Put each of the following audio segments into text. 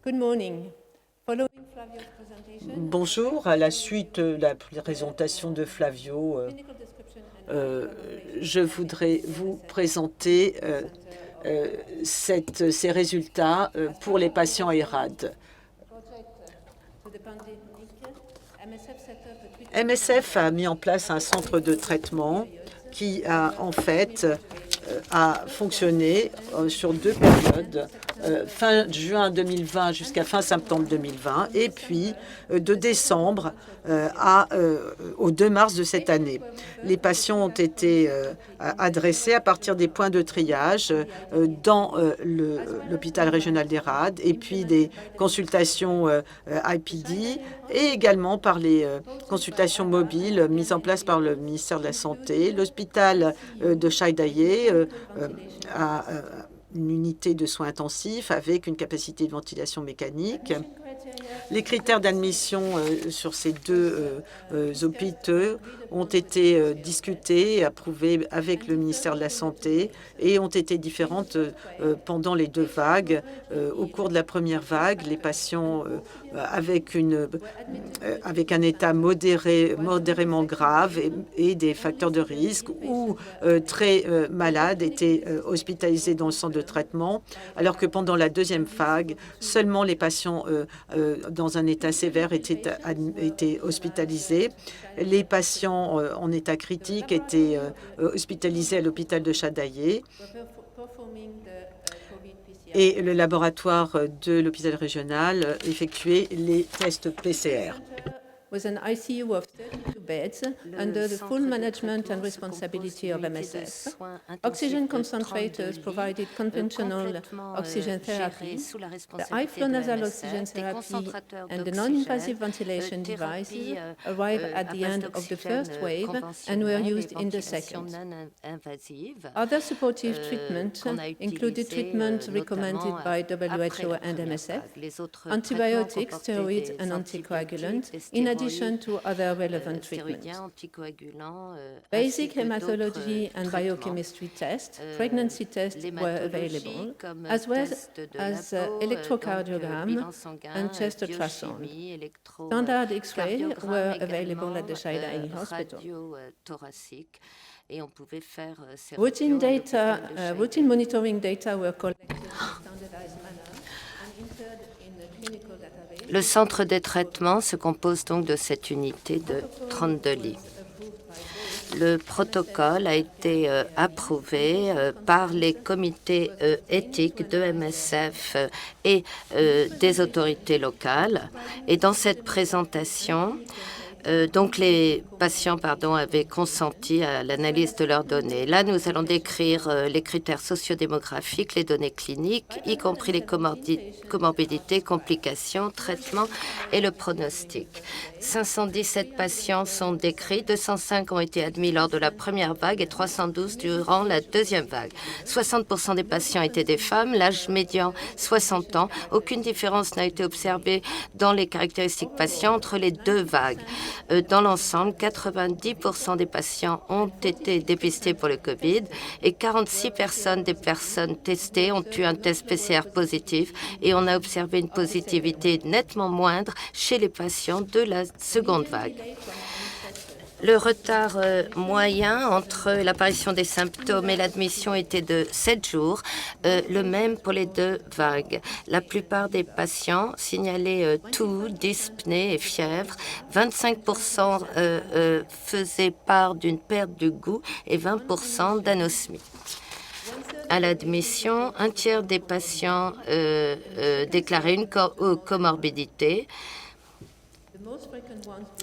Good morning. Following Flavio's presentation, Bonjour, à la suite de la présentation de Flavio, clinical description and je voudrais vous présenter ces résultats pour les patients ERAD. project to the pandemic, MSF set up a treatment MSF a mis en place un centre de traitement qui a en fait a fonctionné sur 2 périodes, fin juin 2020 jusqu'à fin septembre 2020, et puis de décembre au 2 mars de cette année. Les patients ont été adressés à partir des points de triage dans l'hôpital régional d'Erad, et puis des consultations IPD, et également par les consultations mobiles mises en place par le ministère de la Santé. L'hôpital de Chaidaye a une unité de soins intensifs avec une capacité de ventilation mécanique. Les critères d'admission sur ces 2 hôpitaux ont été discutés et approuvés avec le ministère de la Santé et ont été différentes pendant les 2 vagues. Au cours de la première vague, les patients avec un état modérément grave et des facteurs de risque ou très malades étaient hospitalisés dans le centre de traitement, alors que pendant la deuxième vague, seulement les patients dans un état sévère étaient hospitalisés. Les patients en état critique étaient hospitalisés à l'hôpital de Chadaillé. Et le laboratoire de l'hôpital régional effectuait les tests PCR. with an ICU of 32 beds under the full management and responsibility of MSF. Oxygen concentrators provided conventional oxygen therapy, the high-flow nasal oxygen therapy, and the non-invasive ventilation devices arrived at the end of the first wave and were used in the second. Other supportive treatment included treatment recommended by WHO and MSF, antibiotics, steroids, and anticoagulants, in addition to other relevant treatments. Basic hematology and biochemistry tests, pregnancy tests were available, as well as electrocardiogram and chest ultrasound. Standard X-ray were available at the Chaidaï Hospital. Routine monitoring data were collected in a standardized manner and entered in the clinical database. Le centre de traitement se compose donc de cette unité de 32 lits. Le protocole a été approuvé par les comités éthiques de MSF et des autorités locales. Et dans cette présentation, donc les patients avaient consenti à l'analyse de leurs données. Là, nous allons décrire les critères sociodémographiques, les données cliniques, y compris les comorbidités, complications, traitements et le pronostic. 517 patients sont décrits, 205 ont été admis lors de la première vague et 312 durant la deuxième vague. 60% des patients étaient des femmes, l'âge médian 60 ans. Aucune différence n'a été observée dans les caractéristiques patients entre les 2 vagues. Dans l'ensemble, 90% des patients ont été dépistés pour le Covid et 46% des personnes testées ont eu un test PCR positif et on a observé une positivité nettement moindre chez les patients de la seconde vague. Le retard moyen entre l'apparition des symptômes et l'admission était de 7 jours, le même pour les 2 vagues. La plupart des patients signalaient toux, dyspnée et fièvre. 25% faisaient part d'une perte du goût et 20% d'anosmie. À l'admission, un tiers des patients déclaraient une comorbidité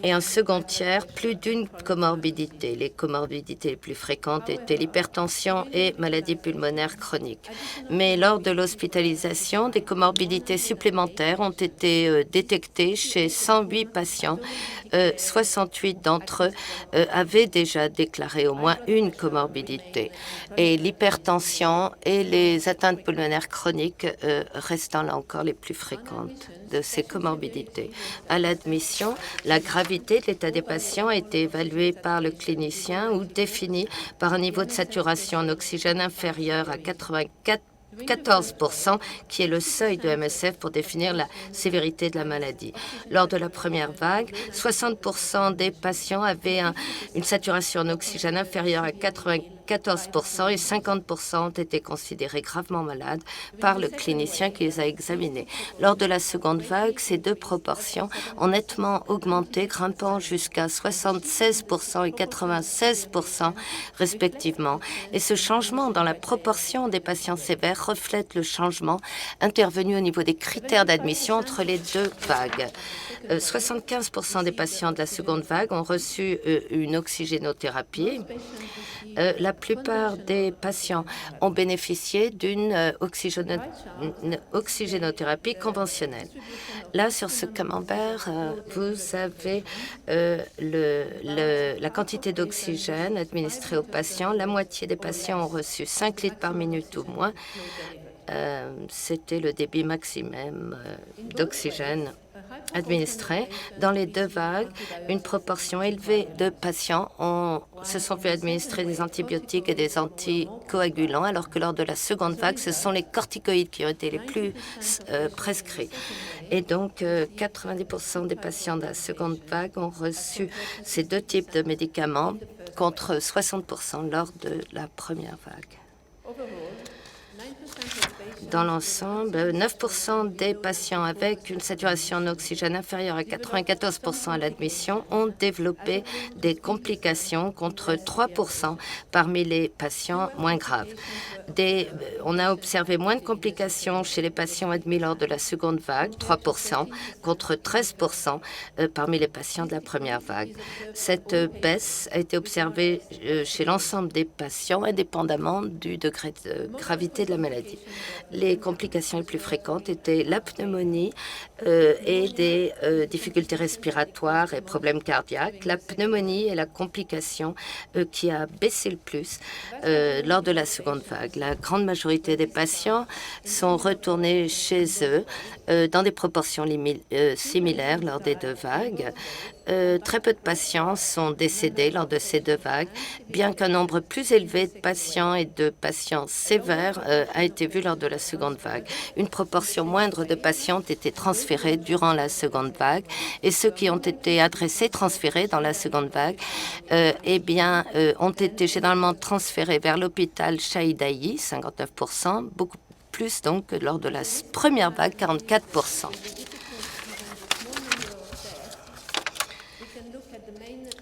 et un second tiers, plus d'une comorbidité. Les comorbidités les plus fréquentes étaient l'hypertension et maladie pulmonaire chronique. Mais lors de l'hospitalisation, des comorbidités supplémentaires ont été détectées chez 108 patients. 68 d'entre eux avaient déjà déclaré au moins une comorbidité. Et l'hypertension et les atteintes pulmonaires chroniques restant là encore les plus fréquentes de ces comorbidités. À l'admission, la gravité de l'état des patients a été évaluée par le clinicien ou définie par un niveau de saturation en oxygène inférieur à 84 14%, qui est le seuil de MSF pour définir la sévérité de la maladie. Lors de la première vague, 60% des patients avaient une saturation en oxygène inférieure à 94% et 50% ont été considérés gravement malades par le clinicien qui les a examinés. Lors de la seconde vague, ces deux proportions ont nettement augmenté, grimpant jusqu'à 76% et 96% respectivement. Et ce changement dans la proportion des patients sévères reflète le changement intervenu au niveau des critères d'admission entre les deux vagues. 75% des patients de la seconde vague ont reçu une oxygénothérapie. La plupart des patients ont bénéficié d'une oxygénothérapie conventionnelle. Là, sur ce camembert, vous avez la quantité d'oxygène administrée aux patients. La moitié des patients ont reçu 5 litres par minute ou moins. C'était le débit maximum d'oxygène administré. Dans les deux vagues, une proportion élevée de patients se sont fait administrer des antibiotiques et des anticoagulants, alors que lors de la seconde vague, ce sont les corticoïdes qui ont été les plus prescrits. Et donc, 90% des patients de la seconde vague ont reçu ces deux types de médicaments contre 60% lors de la première vague. Dans l'ensemble, 9% des patients avec une saturation en oxygène inférieure à 94% à l'admission ont développé des complications contre 3% parmi les patients moins graves. On a observé moins de complications chez les patients admis lors de la seconde vague, 3%, contre 13% parmi les patients de la première vague. Cette baisse a été observée chez l'ensemble des patients, indépendamment du degré de gravité de la maladie. Les complications les plus fréquentes étaient la pneumonie et des difficultés respiratoires et problèmes cardiaques. La pneumonie est la complication qui a baissé le plus lors de la seconde vague. La grande majorité des patients sont retournés chez eux dans des proportions similaires lors des deux vagues. Très peu de patients sont décédés lors de ces deux vagues, bien qu'un nombre plus élevé de patients et de patients sévères a été vu lors de la seconde vague. Une proportion moindre de patients ont été transférés durant la seconde vague, et ceux qui ont été adressés, transférés dans la seconde vague, ont été généralement transférés vers l'hôpital Shahidaï, 59%, beaucoup plus donc que lors de la première vague, 44%.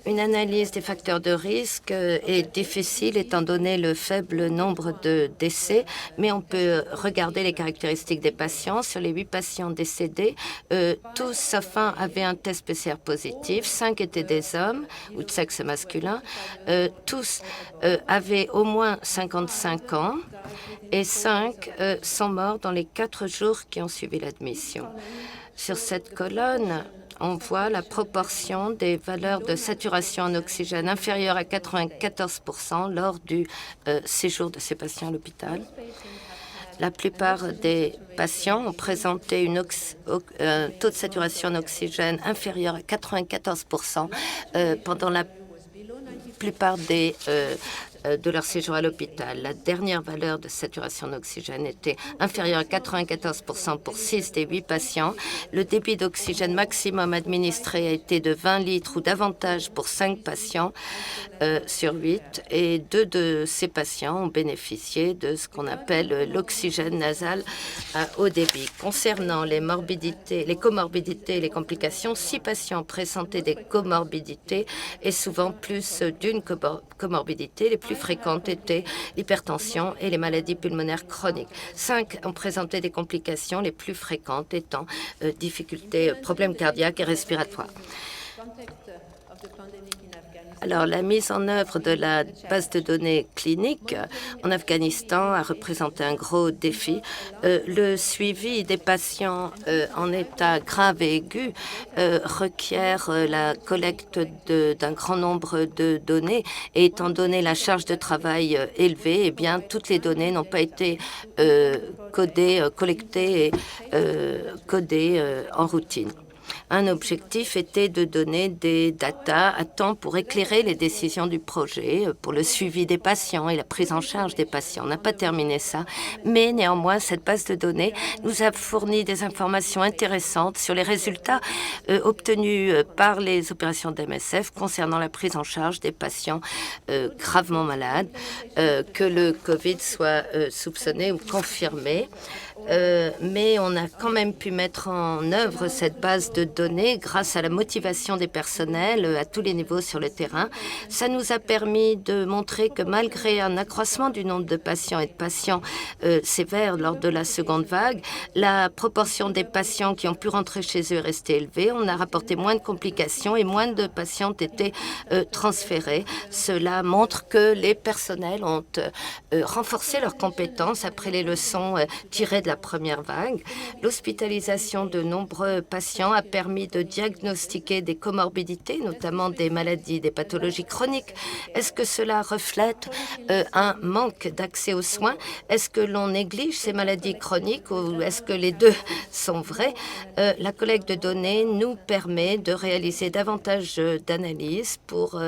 Une analyse des facteurs de risque est difficile étant donné le faible nombre de décès, mais on peut regarder les caractéristiques des patients. Sur les 8 patients décédés, tous sauf un avaient un test PCR positif, 5 étaient des hommes ou de sexe masculin, tous avaient au moins 55 ans et 5 sont morts dans les 4 jours qui ont suivi l'admission. Sur cette colonne, on voit la proportion des valeurs de saturation en oxygène inférieure à 94% lors du séjour de ces patients à l'hôpital. La plupart des patients ont présenté un taux de saturation en oxygène inférieur à 94% pendant la plupart de leur séjour à l'hôpital. La dernière valeur de saturation d'oxygène était inférieure à 94% pour 6 des 8 patients. Le débit d'oxygène maximum administré a été de 20 litres ou davantage pour 5 patients sur 8, et 2 de ces patients ont bénéficié de ce qu'on appelle l'oxygène nasal à haut débit. Concernant les morbidités, les comorbidités et les complications, 6 patients présentaient des comorbidités et souvent plus d'une comorbidité. Les plus fréquentes étaient l'hypertension et les maladies pulmonaires chroniques. 5 ont présenté des complications, les plus fréquentes étant problèmes cardiaques et respiratoires. Alors, la mise en œuvre de la base de données clinique en Afghanistan a représenté un gros défi. Le suivi des patients en état grave et aigu requiert la collecte d'un grand nombre de données. Et étant donné la charge de travail élevée, toutes les données n'ont pas été collectées et codées en routine. Un objectif était de donner des datas à temps pour éclairer les décisions du projet, pour le suivi des patients et la prise en charge des patients. On n'a pas terminé ça, mais néanmoins, cette base de données nous a fourni des informations intéressantes sur les résultats obtenus par les opérations d'MSF concernant la prise en charge des patients gravement malades, que le Covid soit soupçonné ou confirmé. Mais on a quand même pu mettre en œuvre cette base de données grâce à la motivation des personnels à tous les niveaux sur le terrain. Ça nous a permis de montrer que malgré un accroissement du nombre de patients et de patients sévères lors de la seconde vague, la proportion des patients qui ont pu rentrer chez eux est restée élevée. On a rapporté moins de complications et moins de patients ont été transférés. Cela montre que les personnels ont renforcé leurs compétences après les leçons tirées de la première vague. L'hospitalisation de nombreux patients a permis de diagnostiquer des comorbidités, notamment des maladies, des pathologies chroniques. Est-ce que cela reflète un manque d'accès aux soins? Est-ce que l'on néglige ces maladies chroniques ou est-ce que les deux sont vrais? La collecte de données nous permet de réaliser davantage d'analyses pour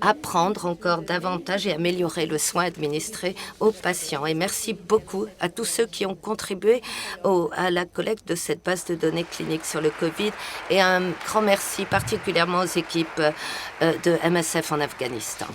apprendre encore davantage et améliorer le soin administré aux patients. Et merci beaucoup à tous ceux qui ont contribué à la collecte de cette base de données cliniques sur le Covid et un grand merci particulièrement aux équipes de MSF en Afghanistan.